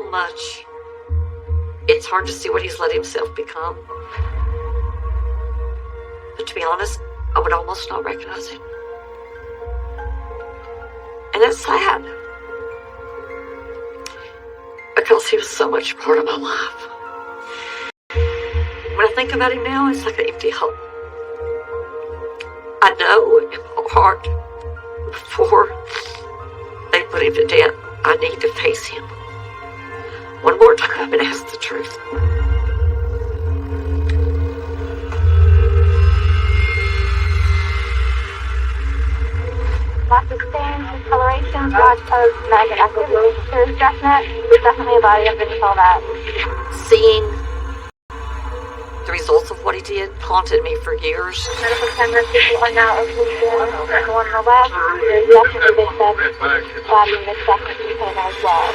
so much, it's hard to see what he's let himself become. But to be honest, I would almost not recognize him. And that's sad. Because he was so much part of my life. When I think about him now, it's like an empty hole. I know in my heart, before they put him to death, I need to face him one more time and ask the truth. Last experience, discoloration, blood of magnet activity. There's definitely a body underneath all that. Seeing the results of what he did haunted me for years. Medical cameras are now open and one on the left. There's definitely been said body in this second container as well.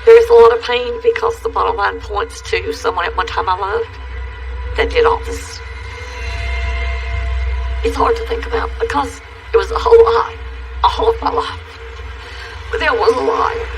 There's a lot of pain because the bottom line points to someone at one time I loved that did all this. It's hard to think about because it was a whole lie, all of my life. But there was a lie.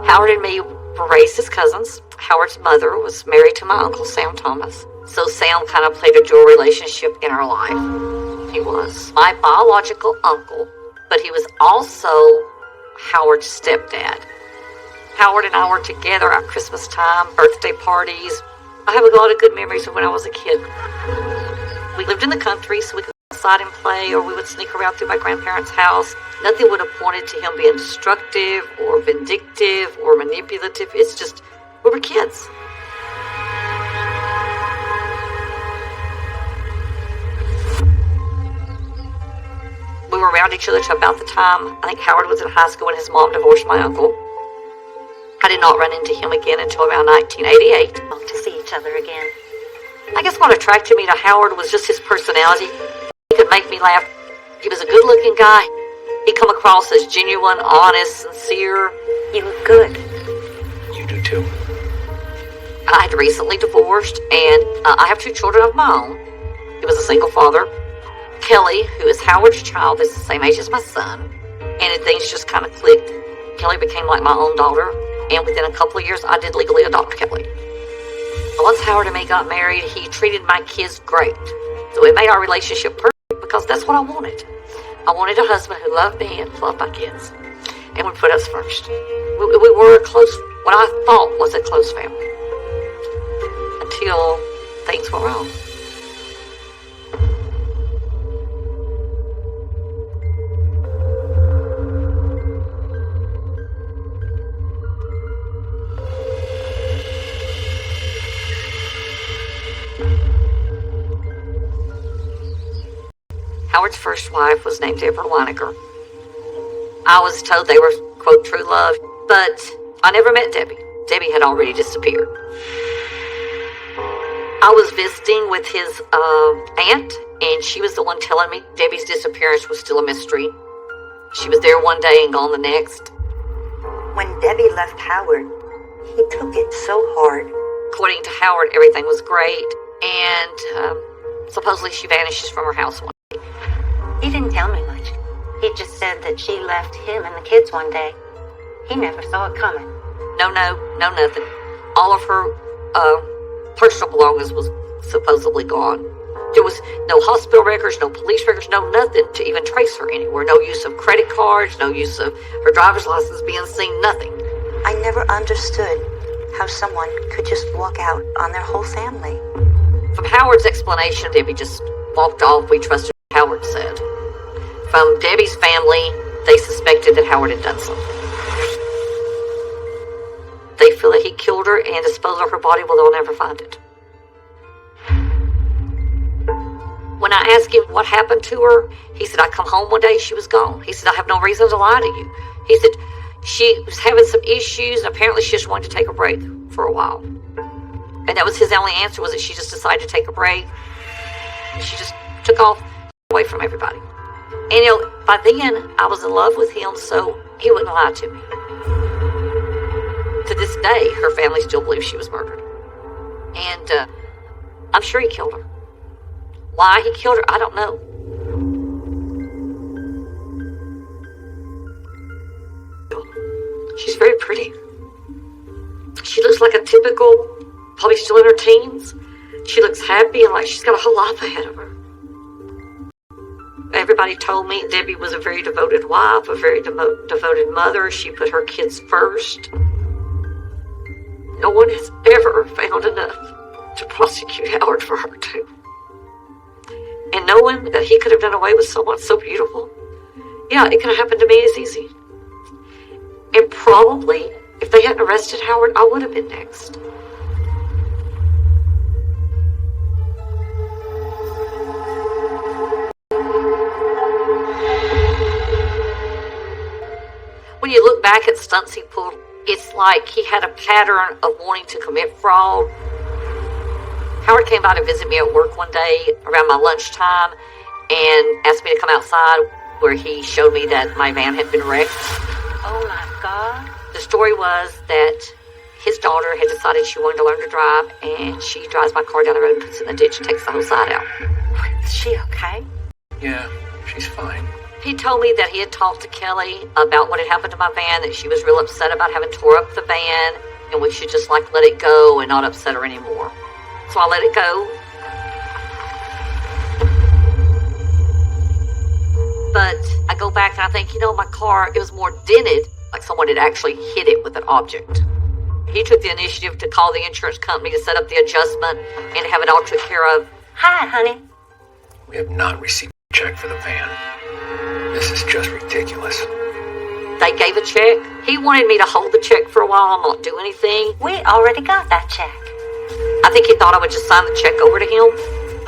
Howard and me were raised as cousins. Howard's mother was married to my uncle, Sam Thomas. So Sam kind of played a dual relationship in our life. He was my biological uncle, but he was also Howard's stepdad. Howard and I were together at Christmas time, birthday parties. I have a lot of good memories of when I was a kid. We lived in the country, so we could go outside and play, or we would sneak around through my grandparents' house. Nothing would have pointed to him being destructive or vindictive or manipulative. It's just, we were kids. We were around each other to about the time I think Howard was in high school when his mom divorced my uncle. I did not run into him again until around 1988. To see each other again. I guess what attracted me to Howard was just his personality. He could make me laugh. He was a good-looking guy. He come across as genuine, honest, sincere. You look good. You do too. I had recently divorced, and I have 2 children of my own. He was a single father. Kelly, who is Howard's child, is the same age as my son, and things just kind of clicked. Kelly became like my own daughter, and within a couple of years, I did legally adopt Kelly. Once Howard and me got married, he treated my kids great. So it made our relationship perfect because that's what I wanted. I wanted a husband who loved me and loved my kids and would put us first. We were a close, what I thought was a close family. Until things went wrong. Howard's first wife was named Deborah Weiniger. I was told they were, quote, true love, but I never met Debbie. Debbie had already disappeared. I was visiting with his aunt, and she was the one telling me Debbie's disappearance was still a mystery. She was there one day and gone the next. When Debbie left Howard, he took it so hard. According to Howard, everything was great, and supposedly she vanishes from her house one day. He didn't tell me much. He just said that she left him and the kids one day. He never saw it coming. No, nothing. All of her personal belongings was supposedly gone. There was no hospital records, no police records, no nothing to even trace her anywhere. No use of credit cards, no use of her driver's license being seen, nothing. I never understood how someone could just walk out on their whole family. From Howard's explanation, Debbie just walked off. We trusted what Howard said. From Debbie's family, they suspected that Howard had done something. They feel that he killed her and disposed of her body, well, they'll never find it. when I asked him what happened to her, he said, I come home one day, she was gone. He said, I have no reason to lie to you. He said, she was having some issues, and apparently she just wanted to take a break for a while. And that was his only answer, was that she just decided to take a break. And she just took off away from everybody. And by then, I was in love with him, so he wouldn't lie to me. To this day, her family still believes she was murdered. And I'm sure he killed her. Why he killed her, I don't know. She's very pretty. She looks like a typical, probably still in her teens. She looks happy and like she's got a whole life ahead of her. Everybody told me Debbie was a very devoted wife, a very devoted mother. She put her kids first. No one has ever found enough to prosecute Howard for her too. And knowing that he could have done away with someone so beautiful, yeah, it could have happened to me as easy. And probably, if they hadn't arrested Howard, I would have been next. When you look back at stunts he pulled, it's like he had a pattern of wanting to commit fraud. Howard came by to visit me at work one day around my lunchtime and asked me to come outside, where he showed me that my van had been wrecked. Oh my God. The story was that his daughter had decided she wanted to learn to drive, and she drives my car down the road and puts it in the ditch and takes the whole side out. Is she okay? Yeah, she's fine. He told me that he had talked to Kelly about what had happened to my van, that she was real upset about having tore up the van, and we should just let it go and not upset her anymore. So I let it go. But I go back and I think, my car, it was more dented, like someone had actually hit it with an object. He took the initiative to call the insurance company to set up the adjustment and to have it all taken care of. Hi, honey. We have not received a check for the van. This is just ridiculous. They gave a check. He wanted me to hold the check for a while and not do anything. We already got that check. I think he thought I would just sign the check over to him,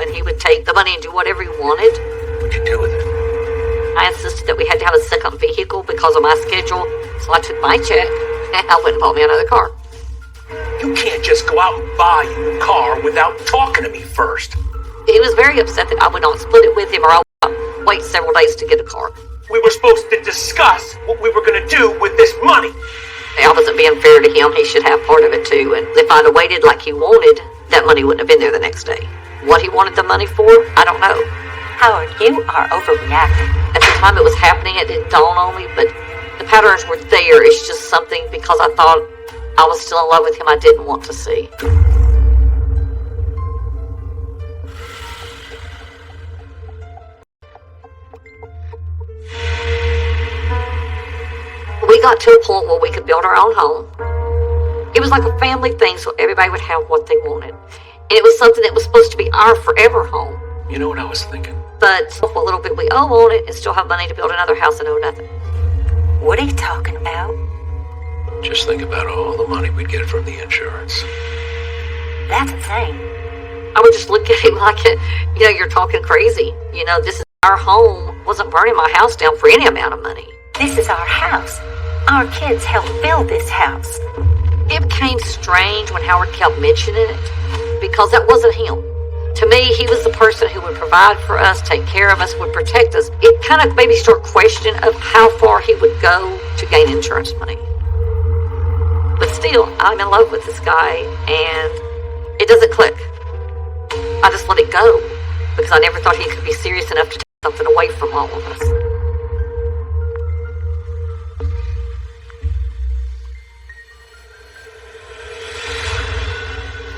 and he would take the money and do whatever he wanted. What'd you do with it? I insisted that we had to have a second vehicle because of my schedule, so I took my check and I went and bought me another car. You can't just go out and buy a new car without talking to me first. He was very upset that I would not split it with him, or I would wait several days to get a car. We were supposed to discuss what we were going to do with this money. I wasn't being fair to him. He should have part of it too, and if I'd have waited like he wanted, that money wouldn't have been there the next day. What he wanted the money for, I don't know. Howard, you are overreacting. At the time it was happening, it didn't dawn on me, but the patterns were there. It's just something, because I thought I was still in love with him, I didn't want to see. We got to a point where we could build our own home. It was like a family thing, so everybody would have what they wanted. And it was something that was supposed to be our forever home. You know what I was thinking? But what little bit we owe on it and still have money to build another house and owe nothing. What are you talking about? Just think about all the money we'd get from the insurance. That's insane. I would just look at him like, you're talking crazy. This is our home. Wasn't burning my house down for any amount of money. This is our house. Our kids helped build this house. It became strange when Howard kept mentioning it, because that wasn't him. To me, he was the person who would provide for us, take care of us, would protect us. It kind of made me start questioning of how far he would go to gain insurance money. But still, I'm in love with this guy, and it doesn't click. I just let it go, because I never thought he could be serious enough to take something away from all of us.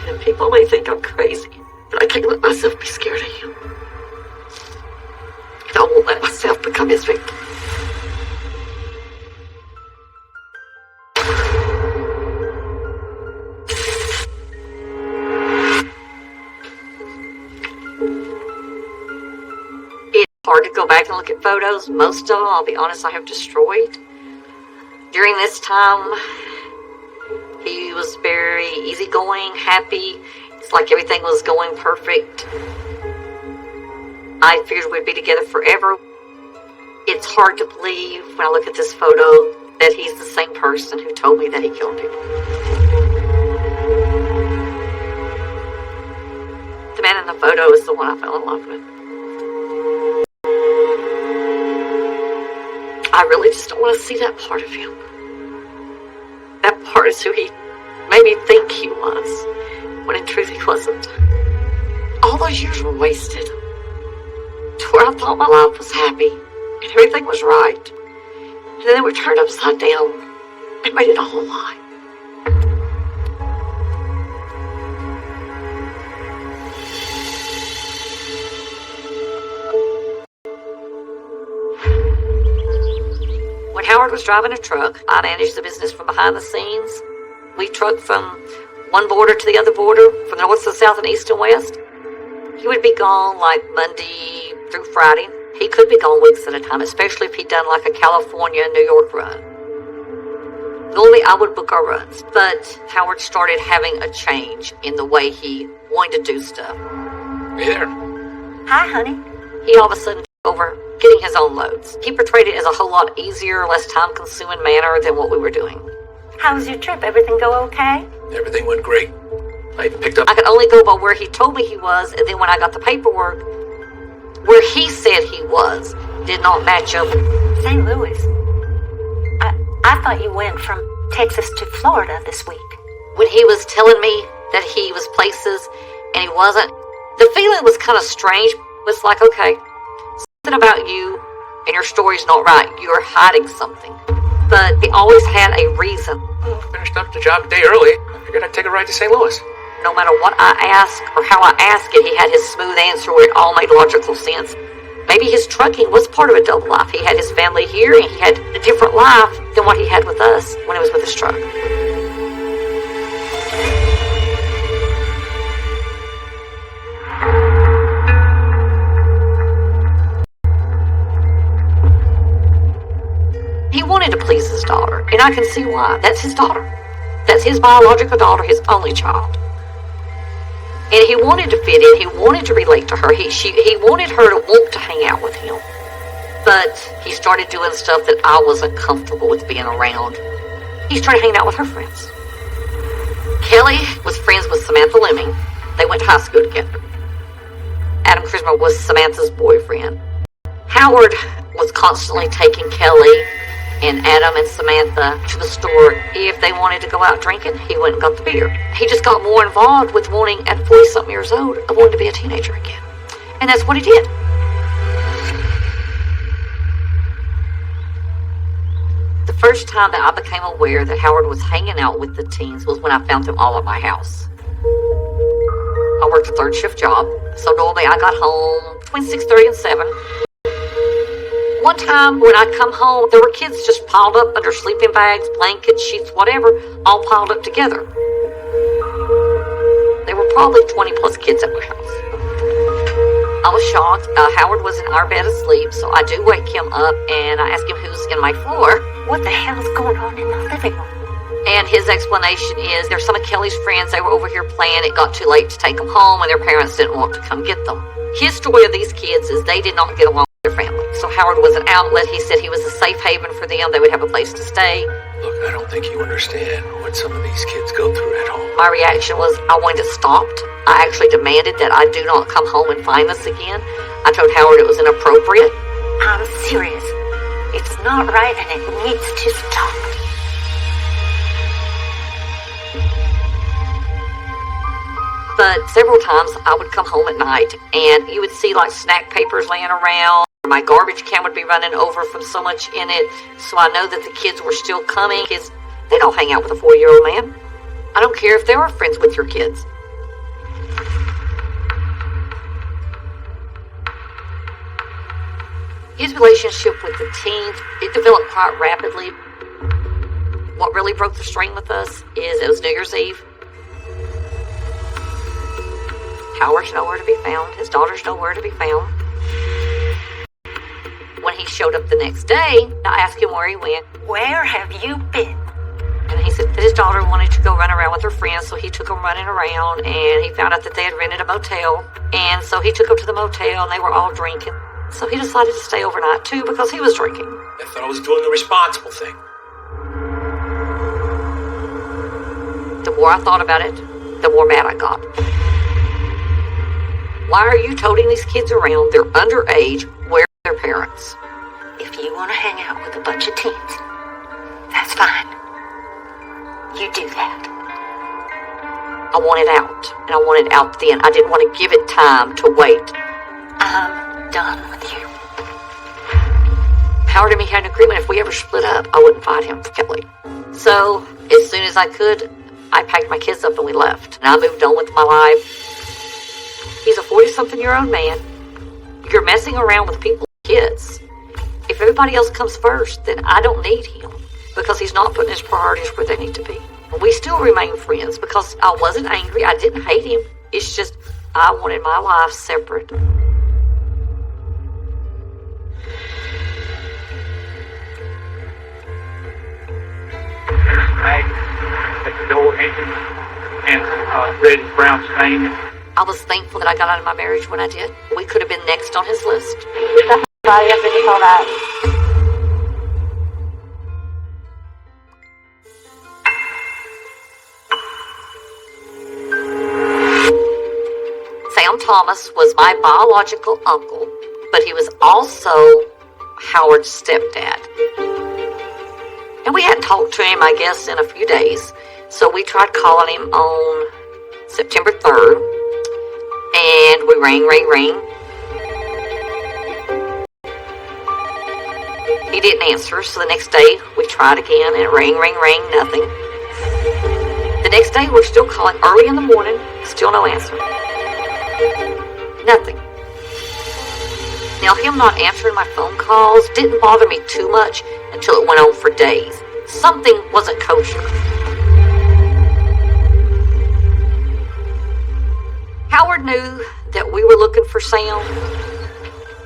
And people may think I'm crazy, but I can't let myself be scared of him. And I won't let myself become his victim. It's hard to go back and look at photos. Most of them, I'll be honest, I have destroyed. During this time, he was very easygoing, happy. It's like everything was going perfect. I figured we'd be together forever. It's hard to believe when I look at this photo that he's the same person who told me that he killed people. The man in the photo is the one I fell in love with. I really just don't want to see that part of him. That part is who he made me think he was, when in truth he wasn't. All those years were wasted. To where I thought my life was happy and everything was right. And then they were turned upside down and made it a whole lie. When Howard was driving a truck, I managed the business from behind the scenes. We trucked from one border to the other border, from the north to the south and east and west. He would be gone like Monday through Friday. He could be gone weeks at a time, especially if he'd done like a California, New York run. Normally I would book our runs, but Howard started having a change in the way he wanted to do stuff. Hey there. Hi, honey. He all of a sudden took over getting his own loads. He portrayed it as a whole lot easier, less time-consuming manner than what we were doing. How was your trip? Everything go okay? Everything went great. I even picked up... I could only go by where he told me he was, and then when I got the paperwork, where he said he was did not match up. St. Louis. I thought you went from Texas to Florida this week. When he was telling me that he was places and he wasn't, the feeling was kind of strange. It was like, okay, something about you and your story's not right. You're hiding something. But he always had a reason. Well, finished up the job a day early. I figured I'd take a ride to St. Louis. No matter what I asked or how I asked it, he had his smooth answer where it all made logical sense. Maybe his trucking was part of a double life. He had his family here and he had a different life than what he had with us when he was with his truck. He wanted to please his daughter, and I can see why. That's his daughter. That's his biological daughter, his only child. And he wanted to fit in. He wanted to relate to her. He wanted her to want to hang out with him. But he started doing stuff that I wasn't comfortable with being around. He started hanging out with her friends. Kelly was friends with Samantha Lemming. They went to high school together. Adam Krismer was Samantha's boyfriend. Howard was constantly taking Kelly and Adam and Samantha to the store. If they wanted to go out drinking, he went and got the beer. He just got more involved with wanting, at 40-something years old, of wanting to be a teenager again. And that's what he did. The first time that I became aware that Howard was hanging out with the teens was when I found them all at my house. I worked a third shift job, so normally I got home between 6:30 and 7. One time when I come home, there were kids just piled up under sleeping bags, blankets, sheets, whatever, all piled up together. There were probably 20 plus kids at my house. I was shocked. Howard was in our bed asleep, so I do wake him up and I ask him who's in my floor. What the hell's going on in the living room? And his explanation is there's some of Kelly's friends, they were over here playing, it got too late to take them home and their parents didn't want to come get them. His story of these kids is they did not get along with their family. So Howard was an outlet. He said he was a safe haven for them. They would have a place to stay. Look, I don't think you understand what some of these kids go through at home. My reaction was I wanted it stopped. I actually demanded that I do not come home and find this again. I told Howard it was inappropriate. I'm serious. It's not right and it needs to stop. But several times I would come home at night and you would see like snack papers laying around. My garbage can would be running over from so much in it. So I know that the kids were still coming. Kids, they don't hang out with a 40-year-old man. I don't care if they were friends with your kids. His relationship with the teens, it developed quite rapidly. What really broke the string with us is it was New Year's Eve. Howard's nowhere to be found. His daughter's nowhere to be found. When he showed up the next day, I asked him where he went. Where have you been? And he said, His daughter wanted to go run around with her friends, so he took them running around, and he found out that they had rented a motel. And so he took them to the motel, and they were all drinking. So he decided to stay overnight, too, because he was drinking. I thought I was doing the responsible thing. The more I thought about it, the more mad I got. Why are you toting these kids around? They're underage. Where are their parents? If you want to hang out with a bunch of teens, that's fine. You do that. I want it out, and I want it out then. I didn't want to give it time to wait. I'm done with you. Howard and me had an agreement if we ever split up, I wouldn't fight him for Kelly. So, as soon as I could, I packed my kids up and we left. And I moved on with my life. He's a 40-something-year-old man. You're messing around with people's kids. If everybody else comes first, then I don't need him because he's not putting his priorities where they need to be. We still remain friends because I wasn't angry. I didn't hate him. It's just I wanted my life separate. At the door engine and reddish brown stain. I was thankful that I got out of my marriage when I did. We could have been next on his list. Body up and you saw that. Sam Thomas was my biological uncle, but he was also Howard's stepdad. And we hadn't talked to him, I guess, in a few days. So we tried calling him on September 3rd. And we rang. He didn't answer, so the next day we tried again and rang, nothing. The next day we're still calling early in the morning, still no answer. Nothing. Now, him not answering my phone calls didn't bother me too much until it went on for days. Something wasn't kosher. Howard knew that we were looking for Sam.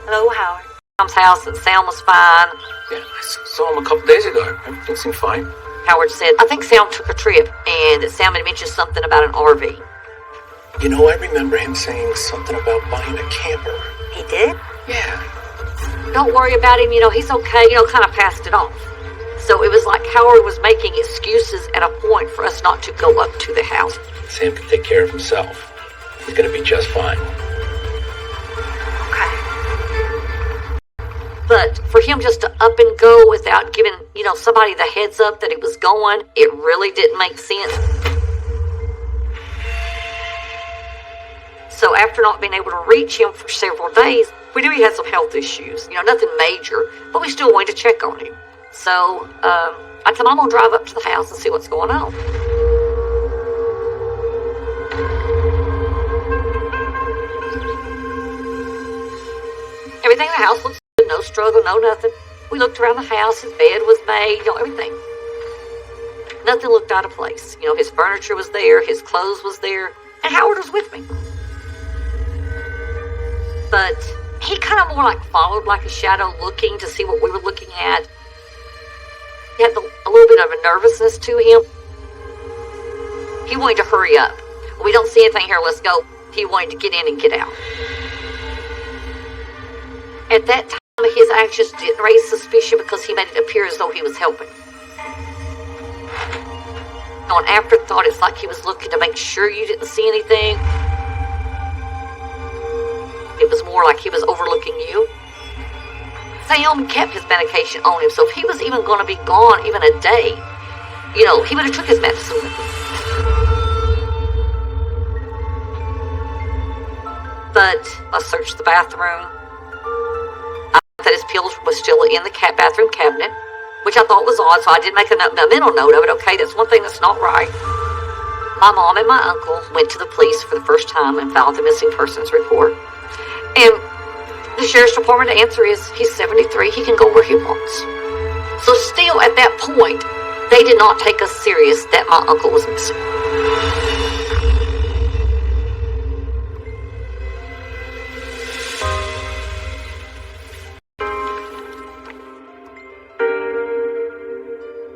Hello, Howard. Sam's house, and Sam was fine. Yeah, I saw him a couple days ago. Everything seemed fine. Howard said, I think Sam took a trip, and that Sam had mentioned something about an RV. You know, I remember him saying something about buying a camper. He did? Yeah. Don't worry about him, he's okay, kind of passed it off. So it was like Howard was making excuses at a point for us not to go up to the house. Sam can take care of himself. He's gonna be just fine. Okay. But for him just to up and go without giving, somebody the heads up that he was going, it really didn't make sense. So after not being able to reach him for several days, we knew he had some health issues. Nothing major, but we still wanted to check on him. So I told him I'm going to drive up to the house and see what's going on. Everything in the house looks good, no struggle, no nothing. We looked around the house, his bed was made, everything. Nothing looked out of place. His furniture was there, his clothes was there, and Howard was with me. But he kind of more like followed like a shadow looking to see what we were looking at. He had a little bit of a nervousness to him. He wanted to hurry up. We don't see anything here, let's go. He wanted to get in and get out. At that time, his actions didn't raise suspicion because he made it appear as though he was helping. On afterthought, it's like he was looking to make sure you didn't see anything. It was more like he was overlooking you. Sam kept his medication on him, so if he was even going to be gone even a day, he would have took his medicine with him. But I searched the bathroom. I thought that his pills was still in the bathroom cabinet, which I thought was odd, so I did make a mental note of it. Okay, that's one thing that's not right. My mom and my uncle went to the police for the first time and filed the missing persons report. And the sheriff's department answer is he's 73. He can go where he wants. So still at that point, they did not take us serious that my uncle was missing.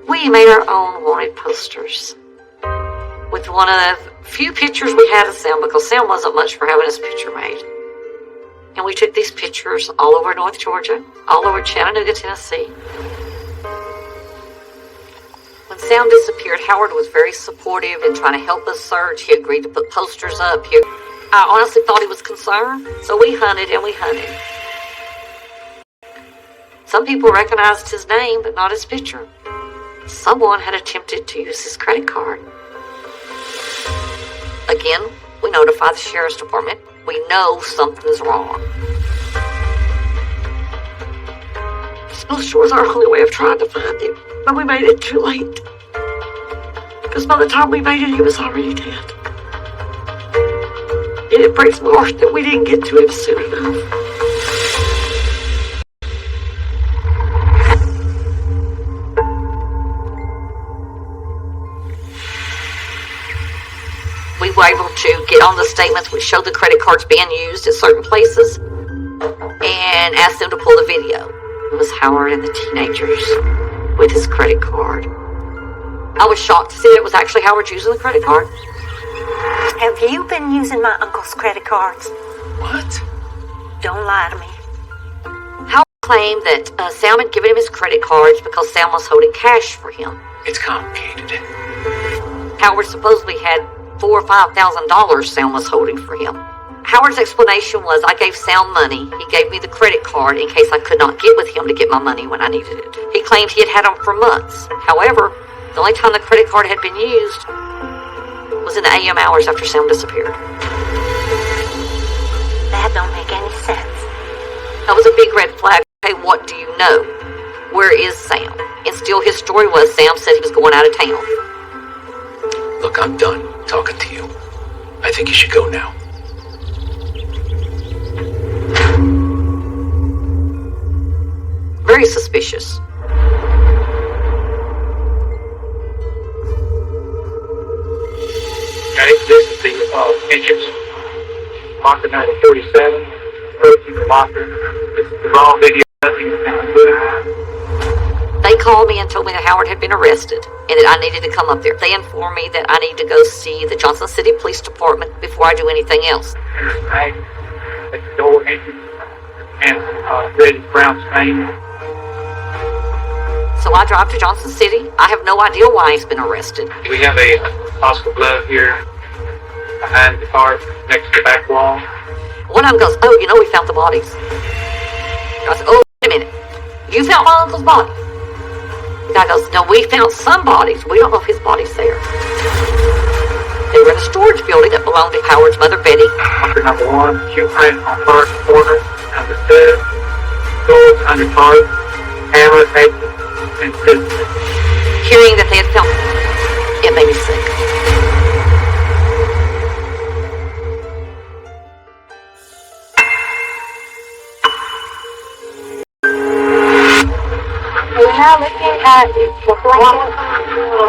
We we made our own wanted posters with one of the few pictures we had of Sam, because Sam wasn't much for having his picture made. And we took these pictures all over North Georgia, all over Chattanooga, Tennessee. When Sam disappeared, Howard was very supportive in trying to help us search. He agreed to put posters up. I honestly thought he was concerned, so we hunted and we hunted. Some people recognized his name, but not his picture. Someone had attempted to use his credit card. Again, we notified the sheriff's department. We know something's wrong. This poster was our only way of trying to find him, but we made it too late. Because by the time we made it, he was already dead. And it breaks my heart that we didn't get to him soon enough. We were able to get on the statements which showed the credit cards being used at certain places and asked them to pull the video. It was Howard and the teenagers with his credit card. I was shocked to see that it was actually Howard using the credit card. Have you been using my uncle's credit cards? What? Don't lie to me. Howard claimed that Sam had given him his credit cards because Sam was holding cash for him. It's complicated. Howard supposedly had $4,000 or $5,000 Sam was holding for him. Howard's explanation was, I gave Sam money. He gave me the credit card in case I could not get with him to get my money when I needed it. He claimed he had had them for months. However, the only time the credit card had been used was in the AM hours after Sam disappeared. That don't make any sense. That was a big red flag. Hey, what do you know? Where is Sam? And still his story was Sam said he was going out of town. Look, I'm done talking to you. I think you should go now. Very suspicious. Okay, this is the entrance. Locker number 47. Approaching the locker. This is the raw video. They called me and told me that Howard had been arrested and that I needed to come up there. They informed me that I need to go see the Johnson City Police Department before I do anything else. At the door entrance and red and brown stain. So I drive to Johnson City. I have no idea why he's been arrested. We have a hospital glove here behind the car next to the back wall. One of them goes, oh, you know we found the bodies. I said, oh, wait a minute. You found my uncle's body? The guy goes, no, we found some bodies. We don't know if his body's there. They were in a storage building that belonged to Howard's mother, Betty. Locker number 1, shoe print on car corner, under bed, gold under car, hammer, paper, and scissors. Hearing that they had found it made me sick. We're now looking at the blanket,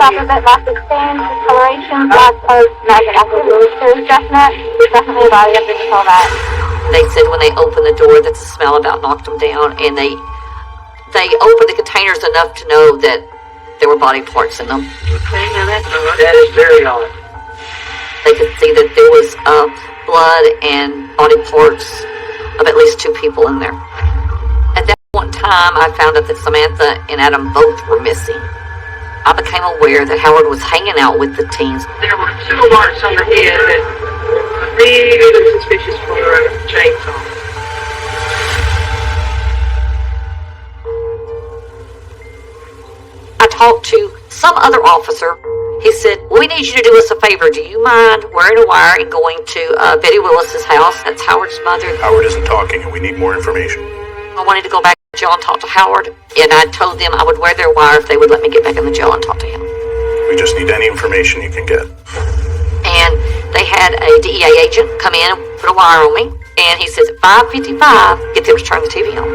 top of it, lots of stains, discoloration, lots of maggot activity. There's definitely a body up in all that. They said when they opened the door that the smell about knocked them down, and they opened the containers enough to know that there were body parts in them. Okay, now that is very odd. They could see that there was blood and body parts of at least 2 people in there. At that one time, I found out that Samantha and Adam both were missing. I became aware that Howard was hanging out with the teens. There were 2 marks on the head that were really suspicious for a chainsaw. I talked to some other officer. He said, we need you to do us a favor. Do you mind wearing a wire and going to Betty Willis's house? That's Howard's mother. Howard isn't talking and we need more information. I wanted to go back to jail and talk to Howard, and I told them I would wear their wire if they would let me get back in the jail and talk to him. We just need any information you can get. And they had a DEA agent come in and put a wire on me, and he says at 5:55, get them to turn the TV on.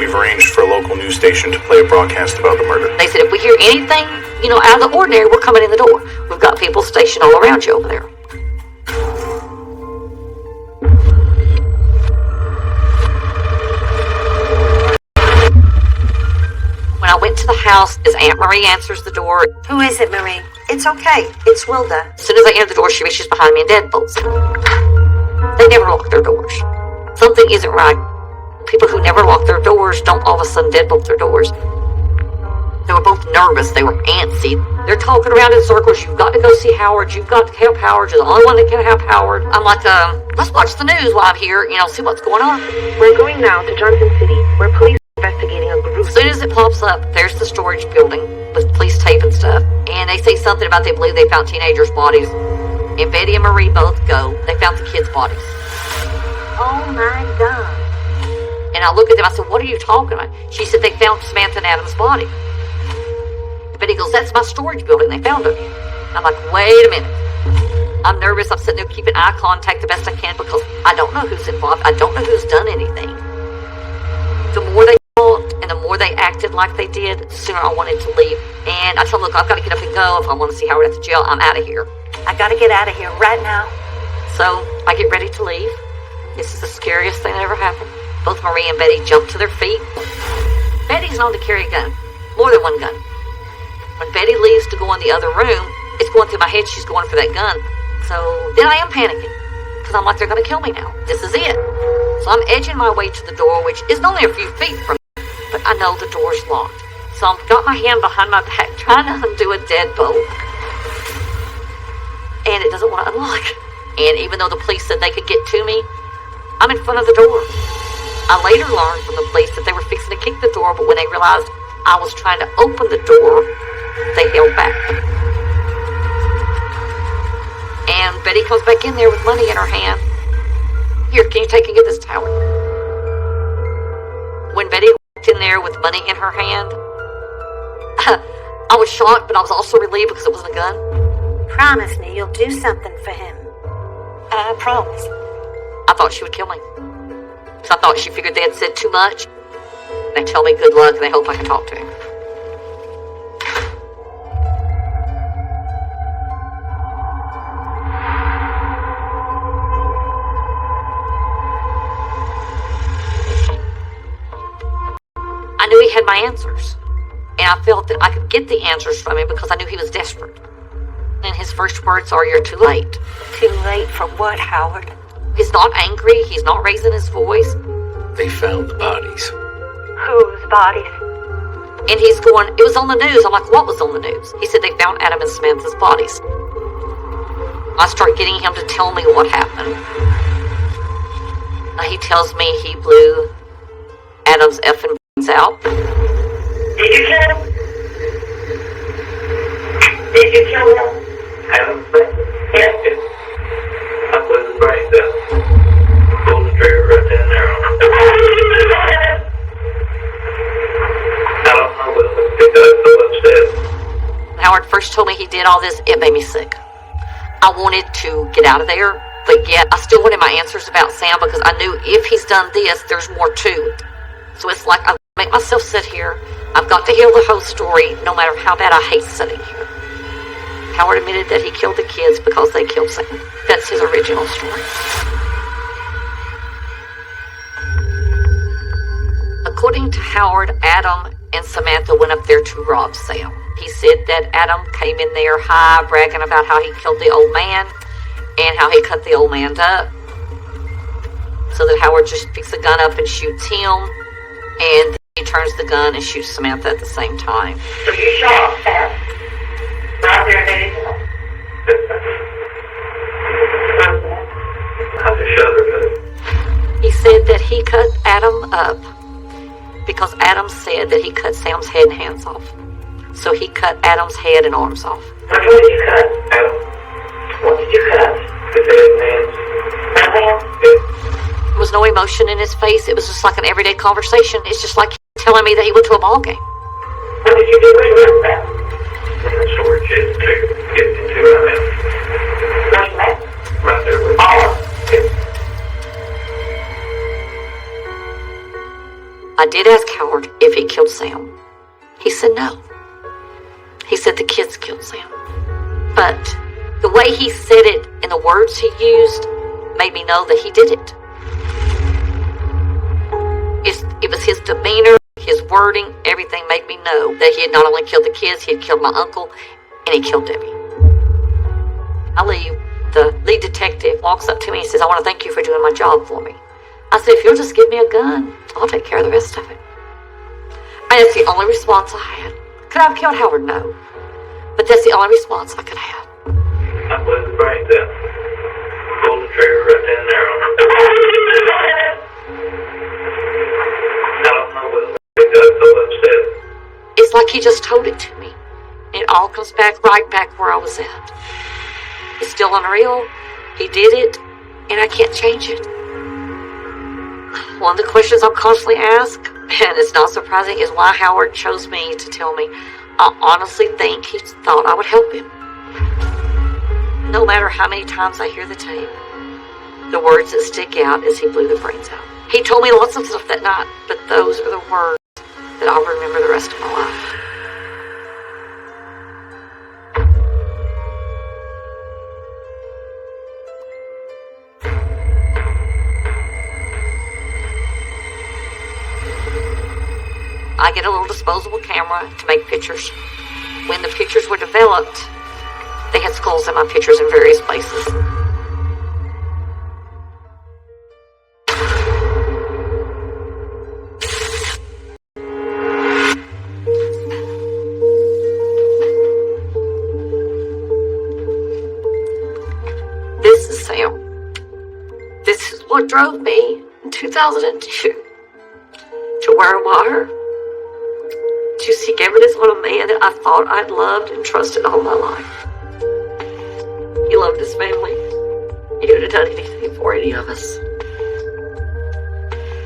We've arranged for a local news station to play a broadcast about the murder. They said if we hear anything, out of the ordinary, we're coming in the door. We've got people stationed all around you over there. When I went to into the house as Aunt Marie answers the door. Who is it, Marie? It's okay. It's Wilda. As soon as I enter the door, she reaches behind me and deadbolts it. They never lock their doors. Something isn't right. People who never lock their doors don't all of a sudden deadbolt their doors. They were both nervous. They were antsy. They're talking around in circles. You've got to go see Howard. You've got to help Howard. You're the only one that can help Howard. I'm like, let's watch the news while I'm here, see what's going on. We're going now to Johnson City, where police are investigating a group. As soon as it pops up, there's the storage building with police tape and stuff. And they say something about they believe they found teenagers' bodies. And Betty and Marie both go. They found the kids' bodies. Oh my God. And I look at them, I said, what are you talking about? She said they found Samantha and Adam's body. Betty goes, that's my storage building. They found it. I'm like, wait a minute. I'm nervous. I'm sitting there keeping eye contact the best I can because I don't know who's involved. I don't know who's done anything. The more they talked and the more they acted like they did, the sooner I wanted to leave. And I told them, look, I've got to get up and go. If I want to see Howard at the jail, I'm out of here. I gotta get out of here right now. So I get ready to leave. This is the scariest thing that ever happened. Both Marie and Betty jump to their feet. Betty's known to carry a gun. More than one gun. When Betty leaves to go in the other room, it's going through my head she's going for that gun. So then I am panicking. Because I'm like, they're going to kill me now. This is it. So I'm edging my way to the door, which is only a few feet from me. But I know the door's locked. So I've got my hand behind my back trying to undo a deadbolt. And it doesn't want to unlock. And even though the police said they could get to me, I'm in front of the door. I later learned from the police that they were fixing to kick the door, but when they realized I was trying to open the door, they held back. And Betty comes back in there with money in her hand. Here, can you take and get this to Howard? When Betty walked in there with money in her hand, I was shocked, but I was also relieved because it wasn't a gun. Promise me you'll do something for him. I promise. I thought she would kill me. So I thought she figured they had said too much. They tell me good luck and they hope I can talk to him. I knew he had my answers. And I felt that I could get the answers from him because I knew he was desperate. And his first words are, "You're too late." Too late for what, Howard? He's not angry. He's not raising his voice. They found the bodies. Whose bodies? And he's going, it was on the news. I'm like, what was on the news? He said they found Adam and Samantha's bodies. I start getting him to tell me what happened. He tells me he blew Adam's effing brains out. Did you kill him? Did you kill him? Adam's brains? Yes. I blew his brains out. Pulled the trigger right then and there on him. I don't know what because I'm so upset. Howard first told me he did all this, it made me sick. I wanted to get out of there, but yet I still wanted my answers about Sam because I knew if he's done this, there's more to it. So it's like I make myself sit here. I've got to hear the whole story, no matter how bad I hate sitting here. Howard admitted that he killed the kids because they killed Sam. That's his original story. According to Howard, Adam and Samantha went up there to rob Sam. He said that Adam came in there high, bragging about how he killed the old man and how he cut the old man up. So that Howard just picks the gun up and shoots him, and then he turns the gun and shoots Samantha at the same time. So you shot Sam? Right there, Dave? I just shot her. He said that he cut Adam up because Adam said that he cut Sam's head and hands off. So he cut Adam's head and arms off. What did you cut, Adam? What did you cut? His head and hands. There was no emotion in his face. It was just like an everyday conversation. It's just like telling me that he went to a ball game. What did you do with your man? In the storage shed to get into right now. Where's that? Right there with I did ask Howard if he killed Sam. He said no. He said the kids killed Sam. But the way he said it and the words he used made me know that he did it. It was his demeanor, his wording, everything made me know that he had not only killed the kids, he had killed my uncle, and he killed Debbie. I leave. The lead detective walks up to me and says, I want to thank you for doing my job for me. I said, if you'll just give me a gun, I'll take care of the rest of it. And that's the only response I had. Could I have killed Howard? No. But that's the only response I could have. I blew the brains out. Pulled the trigger right then and there on her. I don't know what he got so upset. It's like he just told it to me. It all comes back right back where I was at. It's still unreal. He did it, and I can't change it. One of the questions I'm constantly asked, and it's not surprising, is why Howard chose me to tell me. I honestly think he thought I would help him. No matter how many times I hear the tape, the words that stick out is he blew the brains out. He told me lots of stuff that night, but those are the words that I'll remember the rest of my life. I get a little disposable camera to make pictures. When the pictures were developed, they had skulls in my pictures in various places. This is Sam. This is what drove me in 2002 to wear a wire, to seek evidence on a man that I thought I'd loved and trusted all my life. He loved his family. He would have done anything for any of us.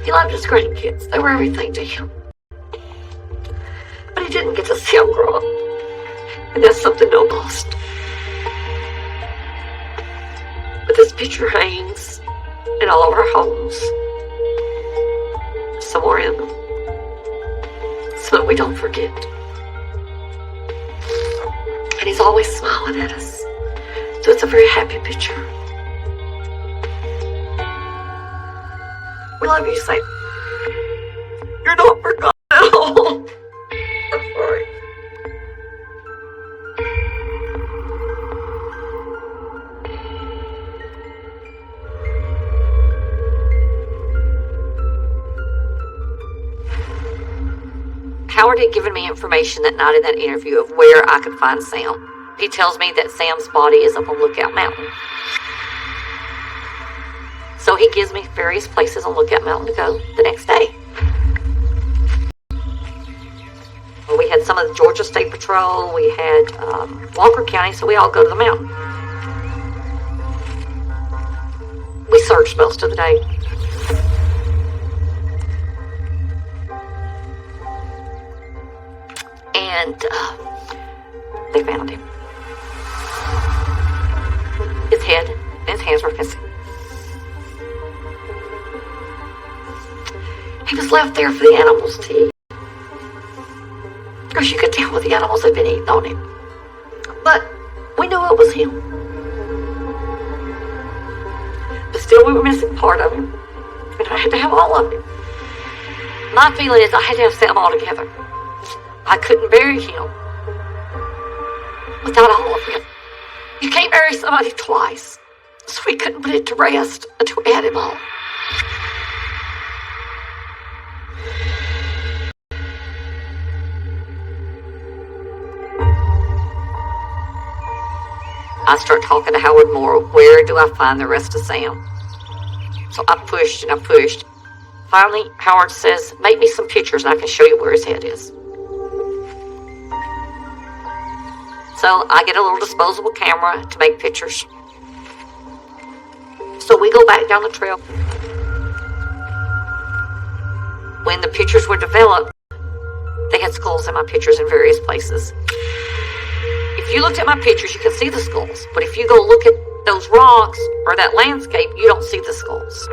He loved his grandkids. They were everything to him. But he didn't get to see them grow up. And that's something no lost. But this picture hangs in all of our homes. Somewhere in them. So that we don't forget. And he's always smiling at us. So it's a very happy picture. We love you, Sam. You're not forgotten at all. I'm sorry. Howard had given me information that night in that interview of where I could find Sam. He tells me that Sam's body is up on Lookout Mountain. So he gives me various places on Lookout Mountain to go the next day. We had some of the Georgia State Patrol, we had Walker County, so we all go to the mountain. We searched most of the day. And they found him. His head and his hands were missing. He was left there for the animals to eat. Of course, you could tell what the animals had been eating on him. But we knew it was him. But still, we were missing part of him. And I had to have all of him. My feeling is I had to have Sam all together. I couldn't bury him without all of him. You can't bury somebody twice. So we couldn't put it to rest until we had him all. I start talking to Howard more. Where do I find the rest of Sam? So I pushed and I pushed. Finally, Howard says, make me some pictures and I can show you where his head is. So I get a little disposable camera to make pictures. So we go back down the trail. When the pictures were developed, they had skulls in my pictures in various places. If you looked at my pictures, you can see the skulls. But if you go look at those rocks or that landscape, you don't see the skulls.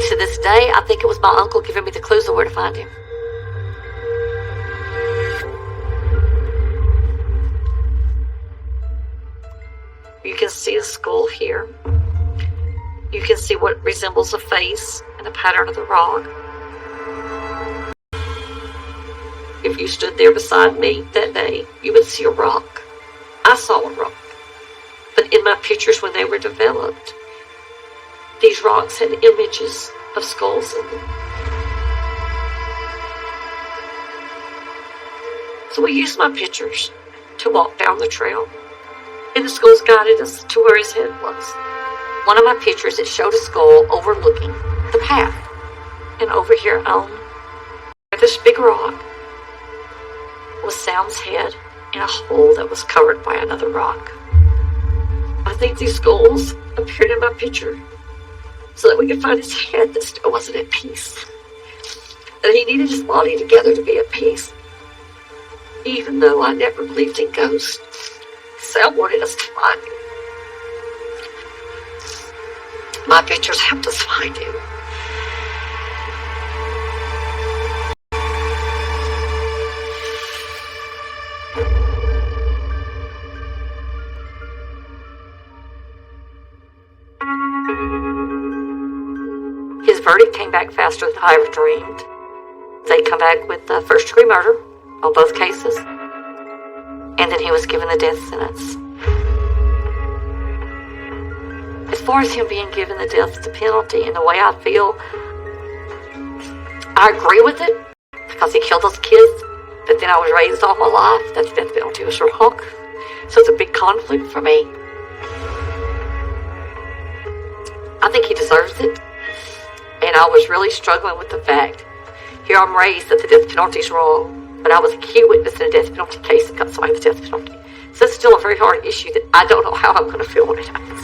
To this day, I think it was my uncle giving me the clues of where to find him. You can see a skull here. You can see what resembles a face and the pattern of the rock. you stood there beside me that day, you would see a rock. I saw a rock. But in my pictures when they were developed, these rocks had images of skulls in them. So we used my pictures to walk down the trail, and the skulls guided us to where his head was. One of my pictures, it showed a skull overlooking the path. And over here on this big rock was Sam's head in a hole that was covered by another rock. I think these skulls appeared in my picture so that we could find his head that still wasn't at peace. That he needed his body together to be at peace. Even though I never believed in ghosts, Sam wanted us to find him. My pictures helped us find him. His verdict came back faster than I ever dreamed. They come back with first-degree murder on both cases, and then he was given the death sentence. As far as him being given the death penalty and the way I feel, I agree with it because he killed those kids, but then I was raised all my life that the death penalty was wrong. So it's a big conflict for me. I think he deserves it, and I was really struggling with the fact, here I'm raised that the death penalty is wrong, but I was a key witness in a death penalty case that got somebody the death penalty. So it's still a very hard issue that I don't know how I'm going to feel when it happens.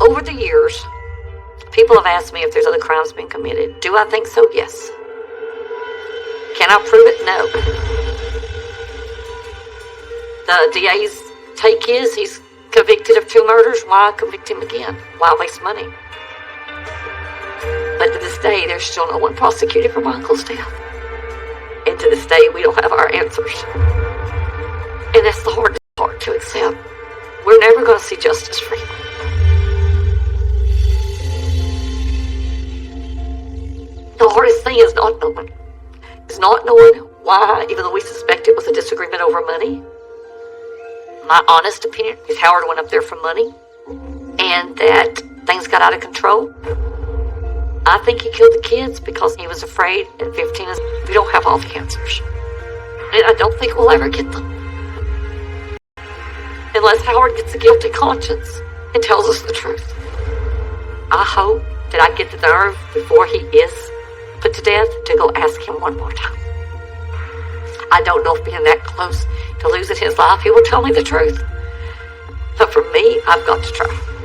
Over the years, people have asked me if there's other crimes being committed. Do I think so? Yes. Can I prove it? No. The DA's take is he's convicted of 2 murders. Why convict him again? Why waste money? But to this day, there's still no one prosecuted for my uncle's death. And to this day, we don't have our answers. And that's the hardest part to accept. We're never going to see justice for him. The hardest thing is not knowing. It's not knowing why, even though we suspect it was a disagreement over money. My honest opinion is Howard went up there for money and that things got out of control. I think he killed the kids because he was afraid at 15 we don't have all the answers. And I don't think we'll ever get them. Unless Howard gets a guilty conscience and tells us the truth. I hope that I get the nerve before he is put to death to go ask him one more time. I don't know if being that close to losing his life, he will tell me the truth. But for me, I've got to try.